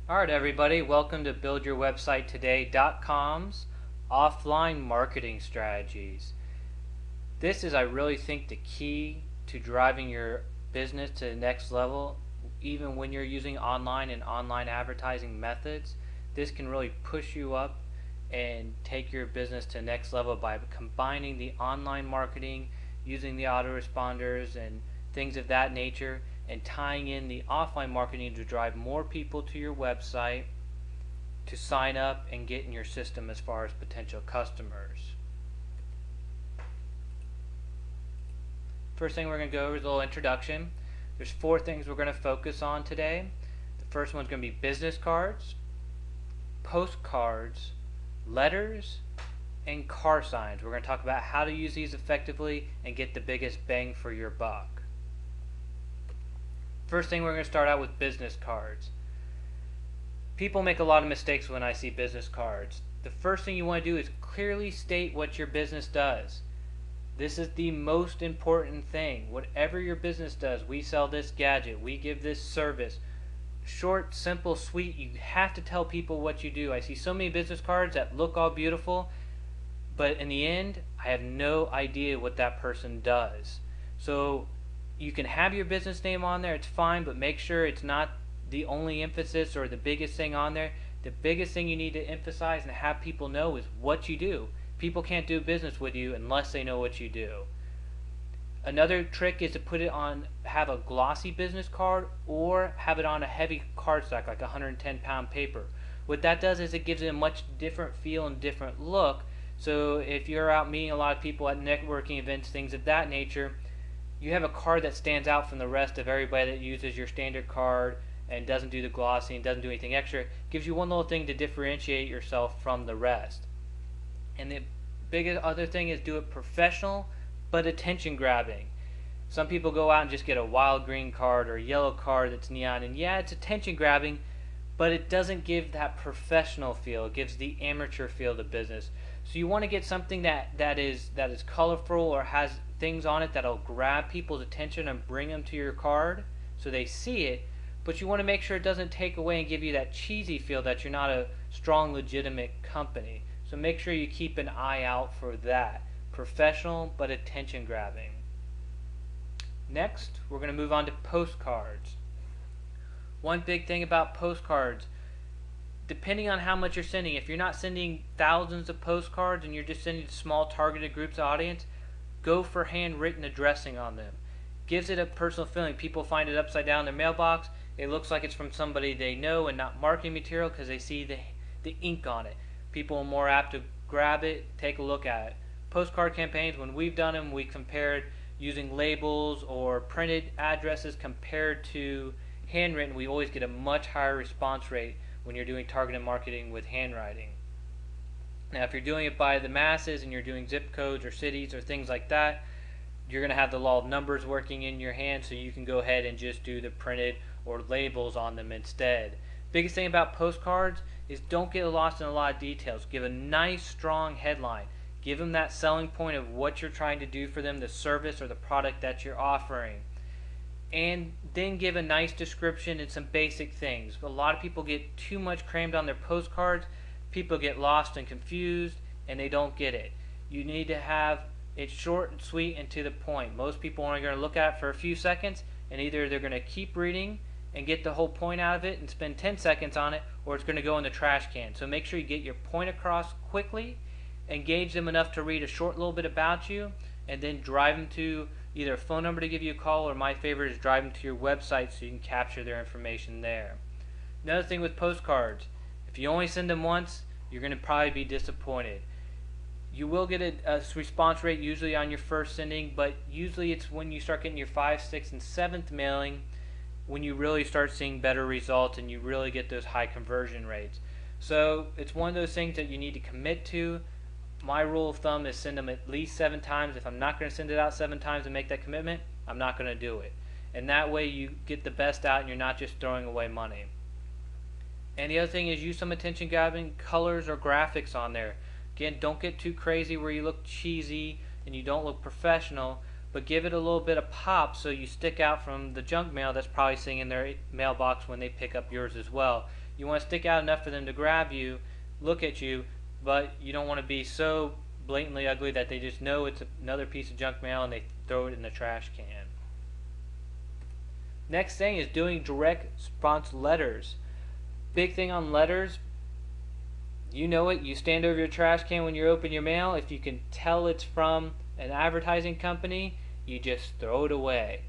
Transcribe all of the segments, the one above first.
Alright everybody, welcome to BuildYourWebsiteToday.com's offline marketing strategies. This is, I really think, the key to driving your business to the next level. Even when you're using online and online advertising methods, this can really push you up and take your business to the next level by combining the online marketing, using the autoresponders and things of that nature, and tying in the offline marketing to drive more people to your website to sign up and get in your system as far as potential customers. First thing we're going to go over is a little introduction. There's 4 things we're going to focus on today. The first one's going to be business cards, postcards, letters, and car signs. We're going to talk about how to use these effectively and get the biggest bang for your buck. First thing, we're going to start out with business cards. People make a lot of mistakes when I see business cards. The first thing you want to do is clearly state what your business does. This is the most important thing. Whatever your business does, we sell this gadget, we give this service. Short, simple, sweet. You have to tell people what you do. I see so many business cards that look all beautiful, but in the end, I have no idea what that person does. So you can have your business name on there, it's fine, but make sure it's not the only emphasis or the biggest thing on there. The biggest thing you need to emphasize and have people know is what you do. People can't do business with you unless they know what you do. Another trick is to put it on, have a glossy business card or have it on a heavy cardstock like 110-pound paper. What that does is it gives it a much different feel and different look. So if you're out meeting a lot of people at networking events, things of that nature, you have a card that stands out from the rest of everybody that uses your standard card and doesn't do the glossy and doesn't do anything extra. It gives you one little thing to differentiate yourself from the rest. And the biggest other thing is do it professional but attention grabbing. Some people go out and just get a wild green card or a yellow card that's neon, and yeah, it's attention grabbing, but it doesn't give that professional feel. It gives the amateur feel to business. So you want to get something that is colorful or has things on it that'll grab people's attention and bring them to your card so they see it, but you want to make sure it doesn't take away and give you that cheesy feel that you're not a strong, legitimate company. So make sure you keep an eye out for that. Professional but attention grabbing. Next, we're going to move on to postcards. One big thing about postcards, depending on how much you're sending, if you're not sending thousands of postcards and you're just sending to small targeted groups of audience, go for handwritten addressing on them. Gives it a personal feeling. People find it upside down in their mailbox. It looks like it's from somebody they know and not marketing material because they see the ink on it. People are more apt to grab it, take a look at it. Postcard campaigns, when we've done them, we compared using labels or printed addresses compared to handwritten. We always get a much higher response rate when you're doing targeted marketing with handwriting. Now, if you're doing it by the masses and you're doing zip codes or cities or things like that, you're going to have the law of numbers working in your hand, so you can go ahead and just do the printed or labels on them instead. Biggest thing about postcards is don't get lost in a lot of details. Give a nice, strong headline. Give them that selling point of what you're trying to do for them, the service or the product that you're offering. And then give a nice description and some basic things. A lot of people get too much crammed on their postcards. People get lost and confused and they don't get it. You need to have it short and sweet and to the point. Most people are going to look at it for a few seconds, and either they're going to keep reading and get the whole point out of it and spend 10 seconds on it, or it's going to go in the trash can. So make sure you get your point across quickly, engage them enough to read a short little bit about you, and then drive them to either a phone number to give you a call, or my favorite is drive them to your website so you can capture their information there. Another thing with postcards, if you only send them once, you're going to probably be disappointed. You will get a response rate usually on your first sending, but usually it's when you start getting your 5th, 6th, and 7th mailing when you really start seeing better results and you really get those high conversion rates. So it's one of those things that you need to commit to. My rule of thumb is send them at least 7 times. If I'm not going to send it out 7 times and make that commitment, I'm not going to do it. And that way you get the best out and you're not just throwing away money. And the other thing is use some attention grabbing colors or graphics on there. Again, don't get too crazy where you look cheesy and you don't look professional, but give it a little bit of pop so you stick out from the junk mail that's probably sitting in their mailbox when they pick up yours as well. You want to stick out enough for them to grab you, look at you, but you don't want to be so blatantly ugly that they just know it's another piece of junk mail and they throw it in the trash can. Next thing is doing direct response letters. Big thing on letters, you know it, you stand over your trash can when you open your mail. If you can tell it's from an advertising company, you just throw it away.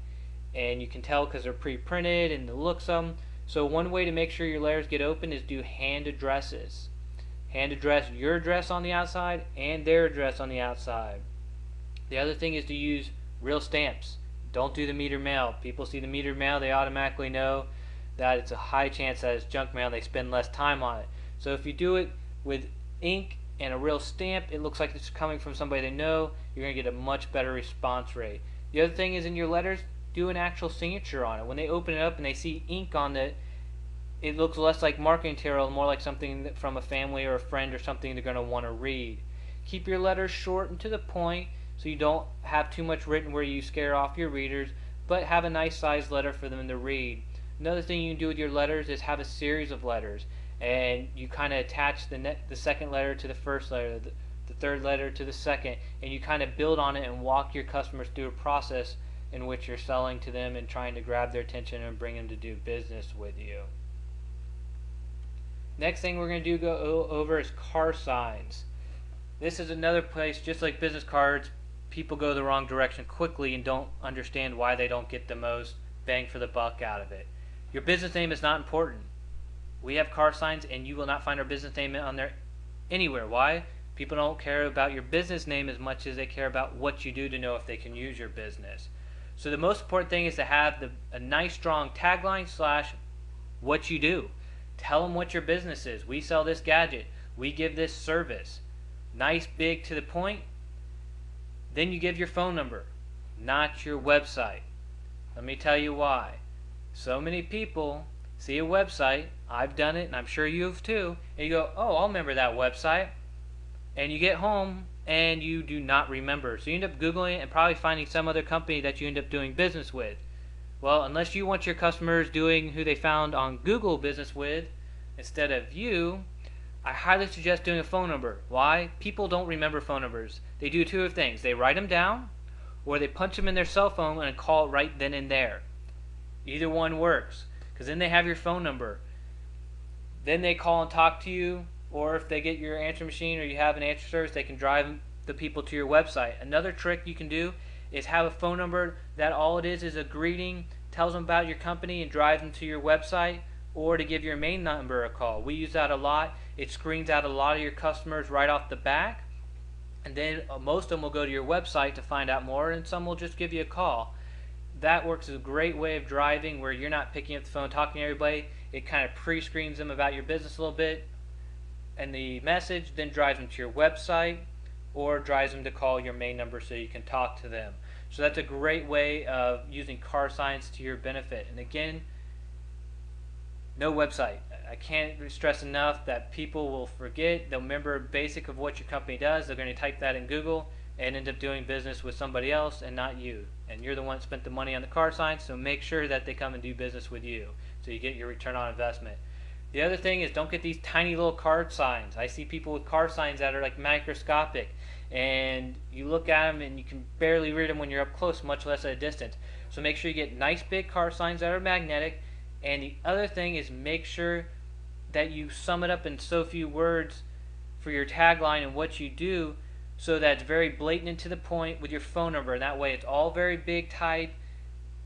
And you can tell because they're pre-printed and the looks of them. So one way to make sure your letters get open is do hand addresses. Hand address your address on the outside and their address on the outside. The other thing is to use real stamps. Don't do the meter mail. People see the meter mail, they automatically know that it's a high chance that it's junk mail. They spend less time on it. So if you do it with ink and a real stamp, it looks like it's coming from somebody they know. You're going to get a much better response rate. The other thing is in your letters, do an actual signature on it. When they open it up and they see ink on it, it looks less like marketing material, more like something from a family or a friend or something they're going to want to read. Keep your letters short and to the point so you don't have too much written where you scare off your readers, but have a nice sized letter for them to read. Another thing you can do with your letters is have a series of letters, and you kind of attach the second letter to the first letter, the third letter to the second, and you kind of build on it and walk your customers through a process in which you're selling to them and trying to grab their attention and bring them to do business with you. Next thing we're going to go over is car signs. This is another place, just like business cards, people go the wrong direction quickly and don't understand why they don't get the most bang for the buck out of it. Your business name is not important. We have car signs and you will not find our business name on there anywhere. Why? People don't care about your business name as much as they care about what you do to know if they can use your business. So the most important thing is to have a nice strong tagline / what you do. Tell them what your business is. We sell this gadget. We give this service. Nice, big, to the point. Then you give your phone number, not your website. Let me tell you why. So many people see a website, I've done it and I'm sure you've too, and you go, oh, I'll remember that website. And you get home and you do not remember. So you end up Googling it and probably finding some other company that you end up doing business with. Well, unless you want your customers doing who they found on Google business with instead of you, I highly suggest doing a phone number. Why? People don't remember phone numbers. They do two things. They write them down or they punch them in their cell phone and call it right then and there. Either one works because then they have your phone number. Then they call and talk to you, or if they get your answer machine or you have an answer service, they can drive the people to your website. Another trick you can do is have a phone number that all it is a greeting, tells them about your company and drives them to your website, or to give your main number a call. We use that a lot. It screens out a lot of your customers right off the back, and then most of them will go to your website to find out more, and some will just give you a call. That works as a great way of driving where you're not picking up the phone talking to everybody. It kind of pre-screens them about your business a little bit, and the message then drives them to your website or drives them to call your main number so you can talk to them. So that's a great way of using car signs to your benefit. And again, no website. I can't stress enough that people will forget. They'll remember basic of what your company does. They're going to type that in Google and end up doing business with somebody else and not you. And you're the one that spent the money on the car signs, so make sure that they come and do business with you so you get your return on investment. The other thing is don't get these tiny little card signs. I see people with car signs that are like microscopic, and you look at them and you can barely read them when you're up close, much less at a distance. So make sure you get nice big car signs that are magnetic. And the other thing is make sure that you sum it up in so few words for your tagline and what you do, so that it's very blatant and to the point with your phone number. And that way it's all very big type,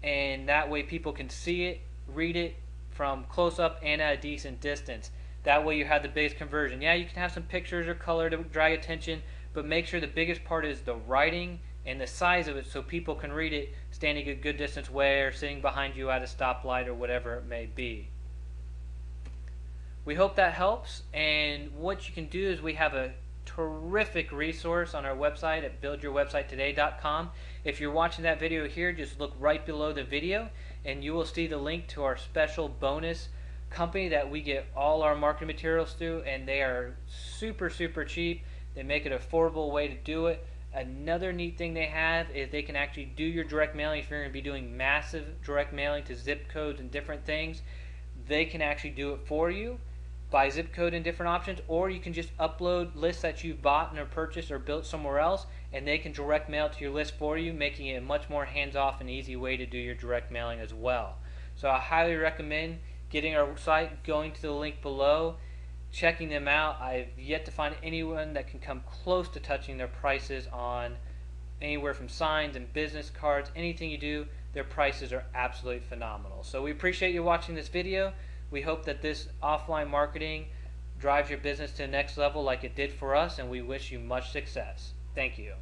and that way people can see it, read it from close up and at a decent distance. That way you have the biggest conversion. Yeah, you can have some pictures or color to drag attention, but make sure the biggest part is the writing and the size of it so people can read it standing a good distance away or sitting behind you at a stoplight or whatever it may be. We hope that helps, and what you can do is we have a terrific resource on our website at buildyourwebsitetoday.com. If you're watching that video here, just look right below the video and you will see the link to our special bonus company that we get all our marketing materials through, and they are super cheap. They make it an affordable way to do it, Another neat thing they have is they can actually do your direct mailing. If you're going to be doing massive direct mailing to zip codes and different things, they can actually do it for you by zip code and different options, or you can just upload lists that you've bought or purchased or built somewhere else, and they can direct mail to your list for you, making it a much more hands-off and easy way to do your direct mailing as well. So I highly recommend getting our site, going to the link below, checking them out. I've yet to find anyone that can come close to touching their prices on anywhere from signs and business cards, anything you do. Their prices are absolutely phenomenal. So we appreciate you watching this video. We hope that this offline marketing drives your business to the next level like it did for us, and we wish you much success. Thank you.